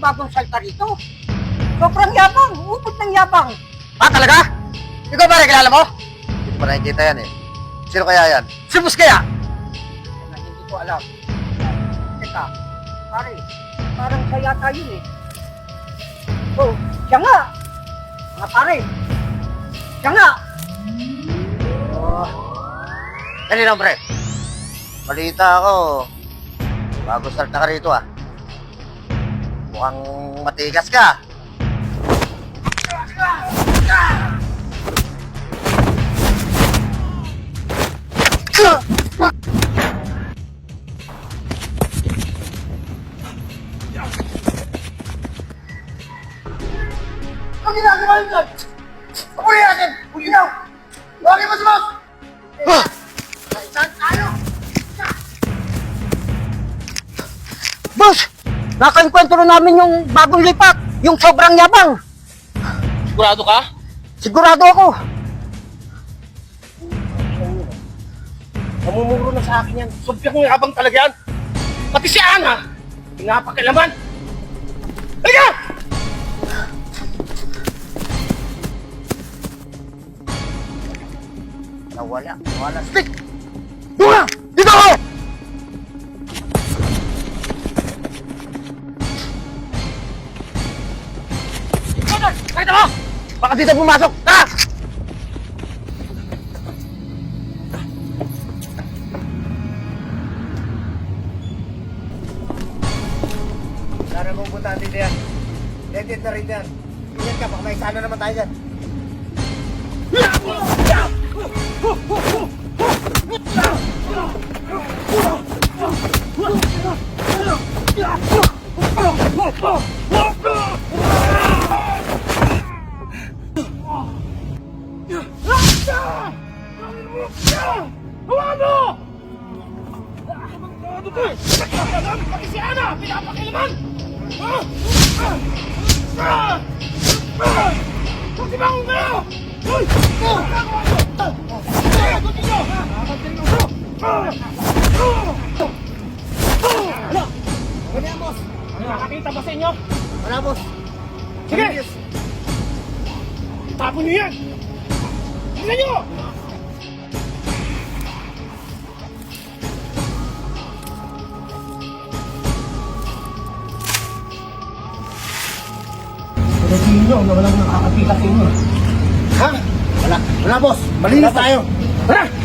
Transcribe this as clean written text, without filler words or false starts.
panibagong salta rito. Sobrang yabang, upot ng yabang. Ah, talaga? Ikaw ba kilala mo? Hindi ko pa nakikita yan eh. Sino kaya yan? Si Boss kaya? Hindi ko alam. Teka, pare, parang siya yata yun eh. Oh, siya nga. Mga pare, siya nga. Oh. Dali lang, pre. Balita ako. Bago start na ka rito ah. Mukhang matigas ka. Ang ginagawa nyo dyan? Puli natin! Puli na! Bakit mo si Boss? Saan tayo? Boss, nakainkwentro namin yung bagong lipat, yung sobrang yabang. Sigurado ka? Sigurado ako. Namumuro na sa akin yan. Sobrang yabang talaga yan. Pati si Ana, pinapakilaman. Halika! Nawala. Stick! Bunga! Dito ako! Nakita mo? Baka dito pumasok! Tara! Sana mong puntaan dito yan. Dead na rin yan. Ingat ka, baka may sana naman tayo dyan. Pati si Ana, pinapakilaman! Magsibangon kayo! Uy! Ano yan, boss? Nakakita ba sa inyo? Wala, boss. Sige! Tapon niyo yan! Tingnan niyo! Sabihin nyo na walang nakakakita sa inyo. Ha? Wala, boss. Malinis tayo. Tara!